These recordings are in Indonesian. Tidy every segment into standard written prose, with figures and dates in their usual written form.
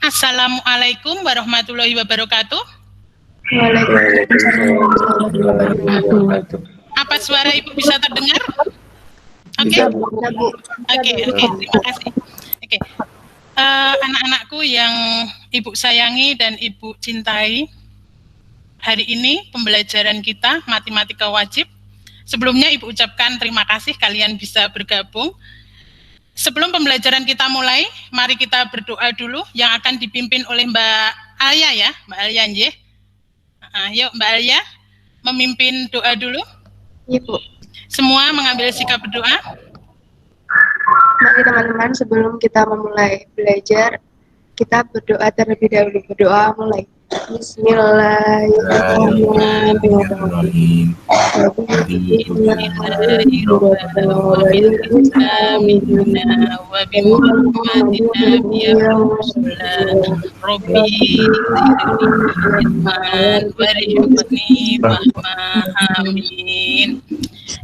Assalamualaikum warahmatullahi wabarakatuh. Waalaikumsalam warahmatullahi wabarakatuh. Apa suara Ibu bisa terdengar? Oke. Bisa, Bu. Oke, terima kasih. Oke. Anak-anakku yang Ibu sayangi dan Ibu cintai, hari ini pembelajaran kita matematika wajib. Sebelumnya Ibu ucapkan terima kasih kalian bisa bergabung. Sebelum pembelajaran kita mulai, mari kita berdoa dulu yang akan dipimpin oleh Mbak Alia ya, Mbak Alia nggih. Yuk Mbak Alia memimpin doa dulu. Iya, Bu. Semua mengambil sikap berdoa. Mari teman-teman, sebelum kita memulai belajar, kita berdoa terlebih dahulu. Berdoa mulai. Bismillahirrahmanirrahim.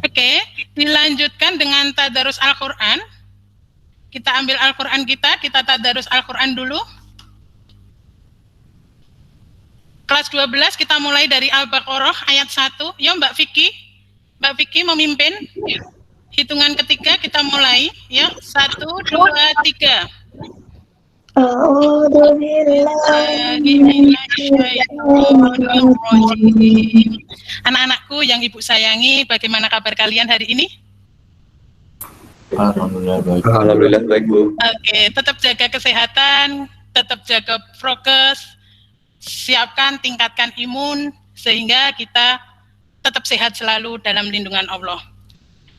Oke, dilanjutkan dengan tadarus Al-Quran. Kita ambil Al-Quran kita tadarus Al-Quran dulu. Kelas 12 kita mulai dari Al-Baqarah ayat 1. Ya Mbak Vicky. Mbak Vicky memimpin. Hitungan ketiga kita mulai. Ya, 1, 2, 3. Anak-anakku yang Ibu sayangi, bagaimana kabar kalian hari ini? Alhamdulillah baik, Bu. Oke, tetap jaga kesehatan, tetap jaga prokes, siapkan, tingkatkan imun, sehingga kita tetap sehat selalu dalam lindungan Allah.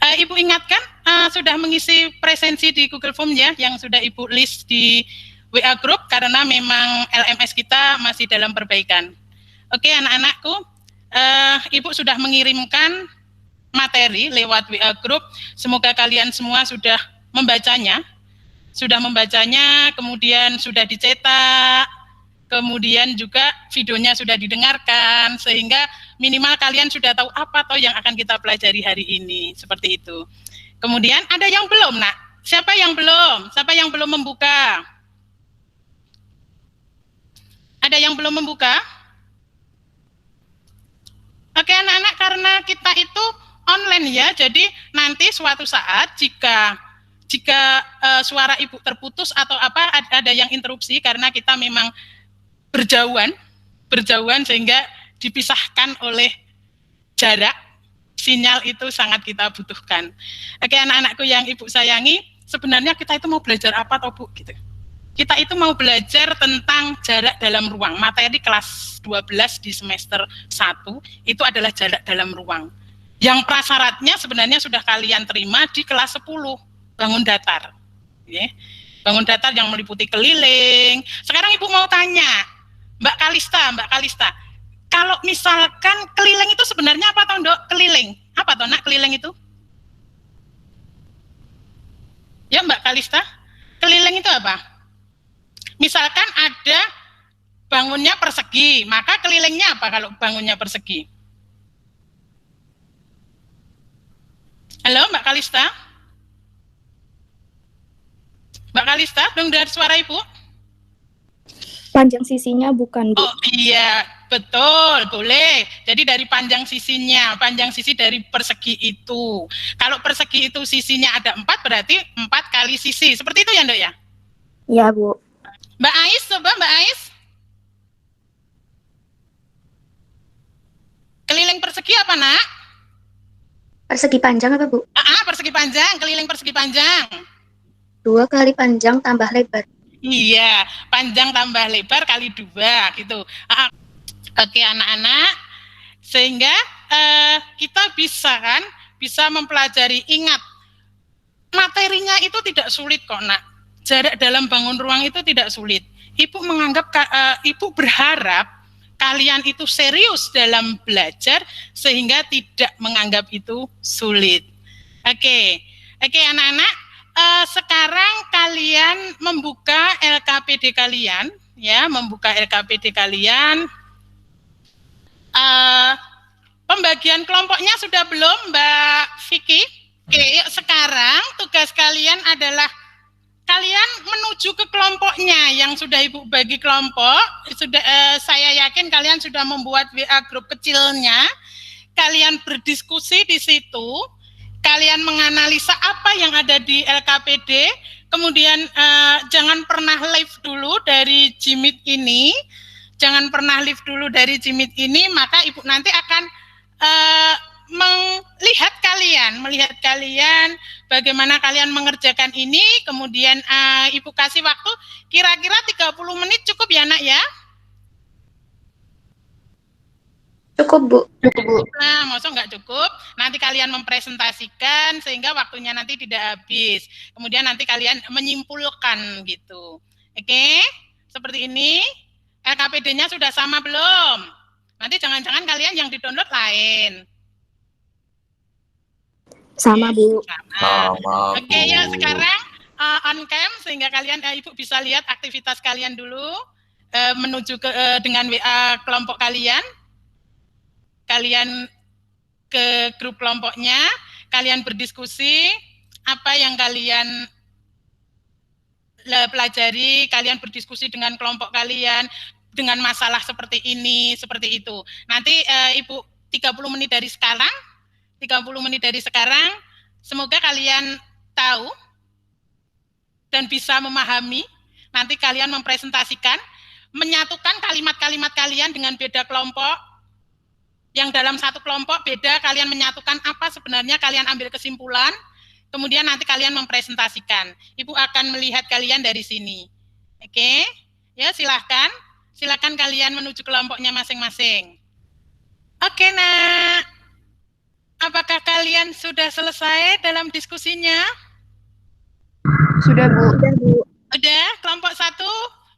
Ibu ingatkan, sudah mengisi presensi di Google Form ya, yang sudah Ibu list di WA Group, karena memang LMS kita masih dalam perbaikan. Oke anak-anakku, Ibu sudah mengirimkan materi lewat WA Group, semoga kalian semua sudah membacanya, kemudian sudah dicetak, kemudian juga videonya sudah didengarkan, sehingga minimal kalian sudah tahu apa toh yang akan kita pelajari hari ini, seperti itu. Kemudian ada yang belum, Nak? Siapa yang belum? Siapa yang belum membuka? Ada yang belum membuka? Oke anak-anak, karena kita itu online ya, jadi nanti suatu saat jika suara Ibu terputus atau apa, ada yang interupsi karena kita memang berjauhan sehingga dipisahkan oleh jarak, sinyal itu sangat kita butuhkan. Oke anak-anakku yang Ibu sayangi, sebenarnya kita itu mau belajar apa toh Bu? Gitu. Kita itu mau belajar tentang jarak dalam ruang. Materi kelas 12 di semester 1 itu adalah jarak dalam ruang. Yang prasyaratnya sebenarnya sudah kalian terima di kelas 10, bangun datar. Ya. Bangun datar yang meliputi keliling. Sekarang Ibu mau tanya, Mbak Kalista, kalau misalkan keliling itu sebenarnya apa toh, Ndok? Keliling. Apa toh, Nak, keliling itu? Ya, Mbak Kalista, keliling itu apa? Misalkan ada bangunnya persegi, maka kelilingnya apa kalau bangunnya persegi? Halo, Mbak Kalista? Mbak Kalista, belum dengar suara Ibu? Panjang sisinya bukan, Bu. Oh iya, betul, boleh. Jadi dari panjang sisinya, panjang sisi dari persegi itu. Kalau persegi itu sisinya ada 4, berarti 4 kali sisi. Seperti itu ya, Ndok ya? Iya, Bu. Mbak Ais, coba Mbak Ais. Keliling persegi apa, Nak? Persegi panjang apa, Bu? Persegi panjang, keliling persegi panjang. 2 kali panjang tambah lebar. Iya, panjang tambah lebar kali 2 gitu. Oke anak-anak, sehingga kita bisa mempelajari. Ingat, materinya itu tidak sulit kok, Nak. Jarak dalam bangun ruang itu tidak sulit. Ibu berharap kalian itu serius dalam belajar sehingga tidak menganggap itu sulit. Oke anak-anak, sekarang kalian membuka LKPD kalian, ya, pembagian kelompoknya sudah belum, Mbak Vicky? Oke, yuk sekarang tugas kalian adalah kalian menuju ke kelompoknya yang sudah Ibu bagi kelompok. Saya yakin kalian sudah membuat WA grup kecilnya. Kalian berdiskusi di situ. Kalian menganalisa apa yang ada di LKPD. Kemudian jangan pernah leave dulu dari Jimit ini. Jangan pernah leave dulu dari Jimit ini, maka Ibu nanti akan melihat kalian bagaimana kalian mengerjakan ini, kemudian Ibu kasih waktu kira-kira 30 menit cukup ya Nak ya? Cukup, Bu. Cukup, Bu. Nah, maksud nggak cukup, nanti kalian mempresentasikan sehingga waktunya nanti tidak habis. Kemudian nanti kalian menyimpulkan gitu. Oke? Seperti ini. LKPD-nya sudah sama belum? Nanti jangan-jangan kalian yang di-download lain. Sama, Bu. Sama, Oke, ya Bu. sekarang on cam sehingga kalian Ibu bisa lihat aktivitas kalian dulu menuju ke dengan WA kelompok kalian. Kalian ke grup kelompoknya, kalian berdiskusi apa yang kalian pelajari, kalian berdiskusi dengan kelompok kalian dengan masalah seperti ini, seperti itu. Nanti Ibu 30 menit dari sekarang, semoga kalian tahu dan bisa memahami. Nanti kalian mempresentasikan, menyatukan kalimat-kalimat kalian dengan beda kelompok. Yang dalam satu kelompok beda, kalian menyatukan apa sebenarnya, kalian ambil kesimpulan, kemudian nanti kalian mempresentasikan. Ibu akan melihat kalian dari sini. Oke? Ya, silahkan kalian menuju kelompoknya masing-masing. Oke, Nak. Apakah kalian sudah selesai dalam diskusinya? Sudah, Bu. Udah, kelompok 1.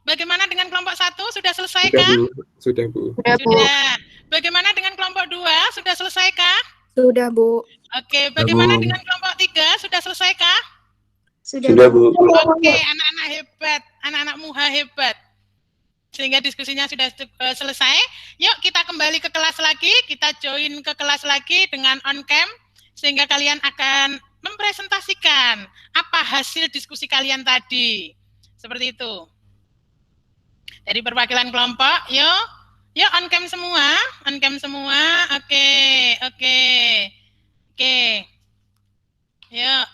Bagaimana dengan kelompok 1? Sudah selesai Sudah, kah? Bu. Sudah, Bu. Sudah, Bu. Sudah. Bagaimana dengan kelompok 2? Sudah selesai kah? Sudah, Bu. Oke, bagaimana Bu. dengan kelompok 3? Sudah selesai kah? Sudah, Bu. Oke, anak-anak hebat, anak-anak muha hebat. Sehingga diskusinya sudah selesai. Yuk kita kembali ke kelas lagi, kita join ke kelas lagi dengan on cam, sehingga kalian akan mempresentasikan apa hasil diskusi kalian tadi. Seperti itu. Dari perwakilan kelompok, yuk on cam semua, oke. Yuk,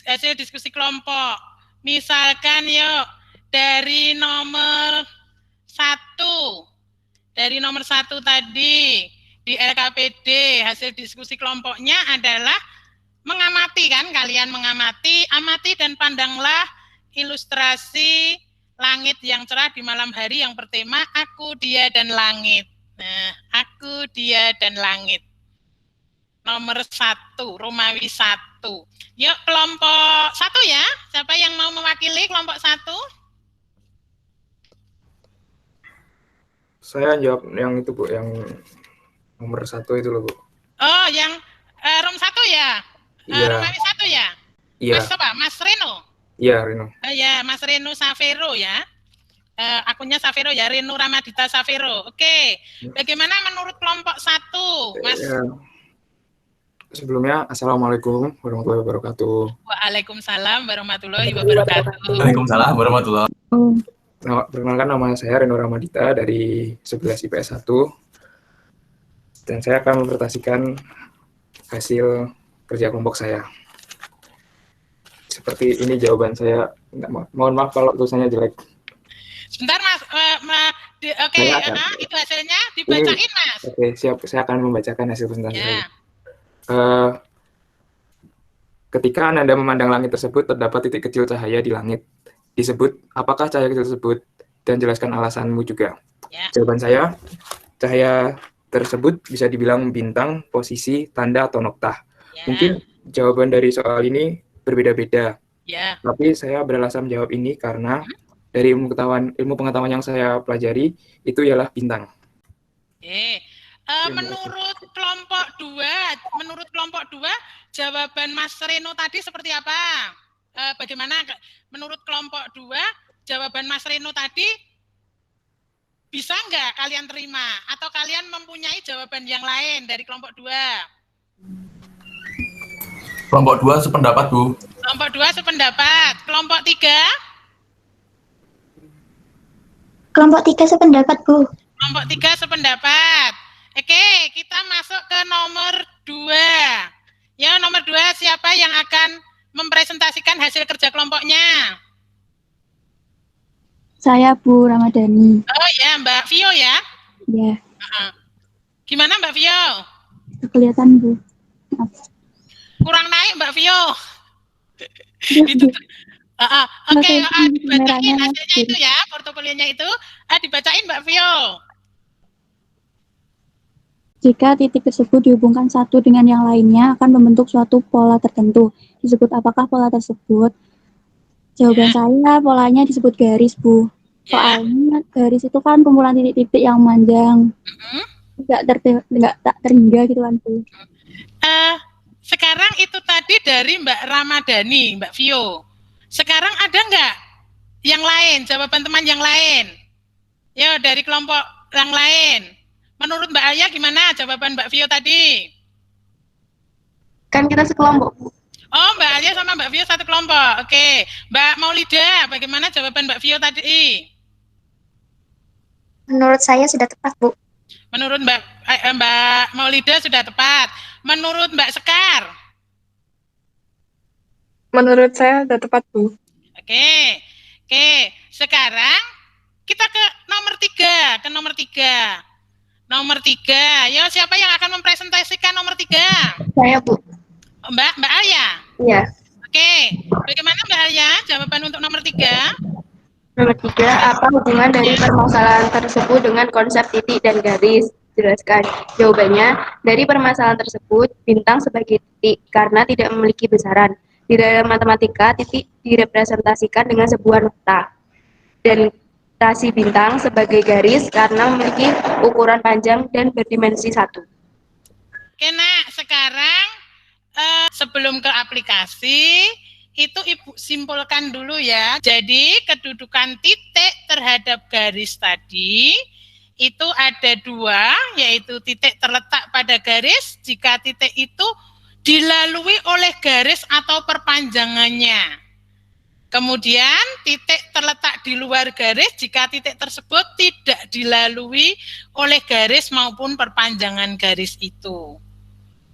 hasil diskusi kelompok. Misalkan yuk, dari nomor 1 tadi, di LKPD, hasil diskusi kelompoknya adalah mengamati kan, kalian mengamati, amati dan pandanglah ilustrasi langit yang cerah di malam hari yang bertema Aku, Dia, dan Langit. Nah, Aku, Dia, dan Langit. Nomor 1, Romawi 1. Yuk, kelompok 1 ya. Siapa yang mau mewakili kelompok 1? Saya jawab yang itu, Bu, yang nomor 1 itu loh, Bu. Oh, yang Rom 1 ya? Iya. Romawi 1 ya? Iya. Mas apa? Mas Reno? Iya, Rino. Ya, Mas Reno Savero ya. Akunnya Savero ya, Reno Ramadita Savero. Oke. Bagaimana menurut kelompok 1, Mas? Ya. Sebelumnya, Assalamualaikum warahmatullahi wabarakatuh. Waalaikumsalam warahmatullahi wabarakatuh. Waalaikumsalam warahmatullahi wabarakatuh. Perkenalkan, nama saya Reno Ramadita dari 11 IPS 1. Dan saya akan mempresentasikan hasil kerja kelompok saya. Seperti ini jawaban saya. Mohon maaf kalau tulisannya jelek. Sebentar Mas, oke, itu hasilnya dibacain Mas. Oke, siap. Saya akan membacakan hasil presentasi saya. Ketika Anda memandang langit tersebut, terdapat titik kecil cahaya di langit. Disebut, apakah cahaya kecil tersebut? Dan jelaskan alasanmu juga. Ya. Jawaban saya, cahaya tersebut bisa dibilang bintang, posisi, tanda, atau noktah. Ya. Mungkin jawaban dari soal ini berbeda-beda. Ya. Tapi saya beralasan menjawab ini karena dari ilmu pengetahuan yang saya pelajari itu ialah bintang. Menurut kelompok 2, jawaban Mas Reno tadi seperti apa? Bagaimana menurut kelompok 2, jawaban Mas Reno tadi bisa nggak kalian terima? Atau kalian mempunyai jawaban yang lain dari kelompok 2? Kelompok 2 sependapat, Bu. Kelompok 2 sependapat. Kelompok 3? Kelompok 3 sependapat, Bu. Kelompok 3 sependapat. Oke, kita masuk ke nomor 2. Ya, nomor 2 siapa yang akan mempresentasikan hasil kerja kelompoknya? Saya Bu Ramadhani. Oh ya, Mbak Vio ya? Ya, Gimana Mbak Vio? kelihatan Bu. Maaf. Kurang naik Mbak Vio. Terus, Bu, Oke, Oke, dibacain kameranya hasilnya itu ya, portofolionya itu. Dibacain Mbak Vio. jika titik tersebut dihubungkan satu dengan yang lainnya akan membentuk suatu pola tertentu. Disebut apakah pola tersebut? Jawaban saya polanya disebut garis, Bu. Ya. Soalnya garis itu kan kumpulan titik-titik yang panjang. Nggak tak terhingga gitu kan, Bu. Sekarang itu tadi dari Mbak Ramadhani, Mbak Vio. Sekarang ada nggak yang lain, jawaban teman yang lain? Ya, dari kelompok yang lain. Menurut Mbak Alia gimana jawaban Mbak Vio tadi? Kan kita sekelompok, Bu. Oh, Mbak Alia sama Mbak Vio satu kelompok. Oke. Mbak Maulida, bagaimana jawaban Mbak Vio tadi? Menurut saya sudah tepat, Bu. Menurut Mbak Maulida sudah tepat. Menurut Mbak Sekar? Menurut saya sudah tepat, Bu. Oke. Sekarang kita ke nomor 3. Nomor 3. Yo, siapa yang akan mempresentasikan nomor 3? Saya, Bu. Mbak Alia? Iya. Oke. Bagaimana Mbak Alia jawaban untuk nomor 3? Nomor 3, apa hubungan dari permasalahan tersebut dengan konsep titik dan garis? Jelaskan. Jawabannya, dari permasalahan tersebut, bintang sebagai titik karena tidak memiliki besaran. Di dalam matematika, titik direpresentasikan dengan sebuah nokta. Dan rotasi bintang sebagai garis karena memiliki ukuran panjang dan berdimensi 1. Oke, Nak. Sekarang sebelum ke aplikasi, itu Ibu simpulkan dulu ya. Jadi, kedudukan titik terhadap garis tadi, itu ada 2, yaitu titik terletak pada garis, jika titik itu dilalui oleh garis atau perpanjangannya. Kemudian, titik terletak di luar garis, jika titik tersebut tidak dilalui oleh garis maupun perpanjangan garis itu.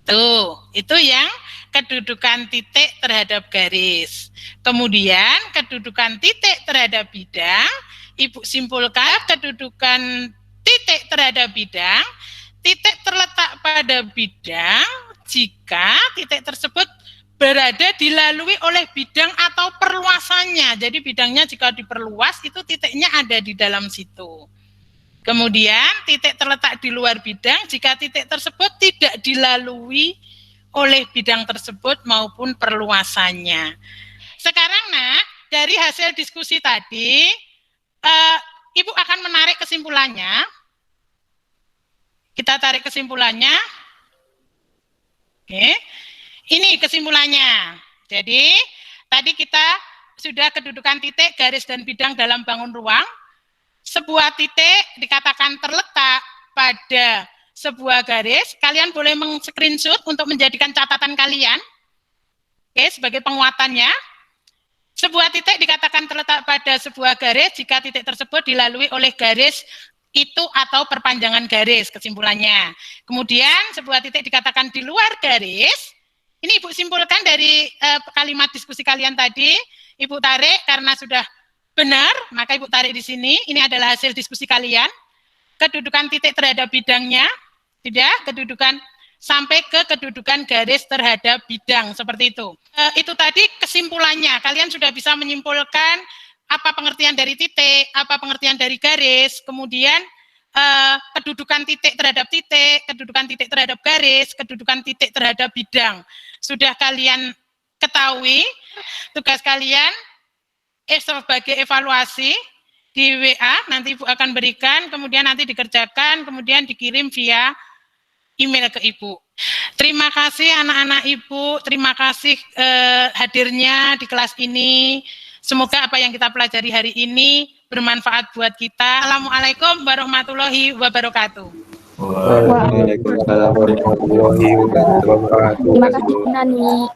Tuh, itu yang kedudukan titik terhadap garis. Kemudian, kedudukan titik terhadap bidang, Ibu simpulkan kedudukan titik terhadap bidang, titik terletak pada bidang jika titik tersebut berada dilalui oleh bidang atau perluasannya. Jadi bidangnya jika diperluas, itu titiknya ada di dalam situ. Kemudian titik terletak di luar bidang jika titik tersebut tidak dilalui oleh bidang tersebut maupun perluasannya. Sekarang, Nak, dari hasil diskusi tadi, Ibu akan menarik kesimpulannya. Kita tarik kesimpulannya. Oke. Ini kesimpulannya. Jadi, tadi kita sudah kedudukan titik, garis, dan bidang dalam bangun ruang. Sebuah titik dikatakan terletak pada sebuah garis. Kalian boleh meng-screenshot untuk menjadikan catatan kalian. Oke, sebagai penguatannya. Sebuah titik dikatakan terletak pada sebuah garis jika titik tersebut dilalui oleh garis itu atau perpanjangan garis, kesimpulannya. Kemudian sebuah titik dikatakan di luar garis. Ini Ibu simpulkan dari kalimat diskusi kalian tadi. Ibu tarik karena sudah benar, maka Ibu tarik di sini. Ini adalah hasil diskusi kalian. Kedudukan titik terhadap bidangnya, tidak, kedudukan sampai ke kedudukan garis terhadap bidang, seperti itu. Itu tadi kesimpulannya. Kalian sudah bisa menyimpulkan apa pengertian dari titik, apa pengertian dari garis, kemudian kedudukan titik terhadap garis, kedudukan titik terhadap bidang. Sudah kalian ketahui, tugas kalian sebagai evaluasi di WA, nanti Ibu akan berikan, kemudian nanti dikerjakan, kemudian dikirim via email ke Ibu. Terima kasih anak-anak Ibu, terima kasih hadirnya di kelas ini. Semoga apa yang kita pelajari hari ini bermanfaat buat kita. Assalamualaikum warahmatullahi wabarakatuh. Waalaikumsalam warahmatullahi wabarakatuh. Terima kasih, Nani.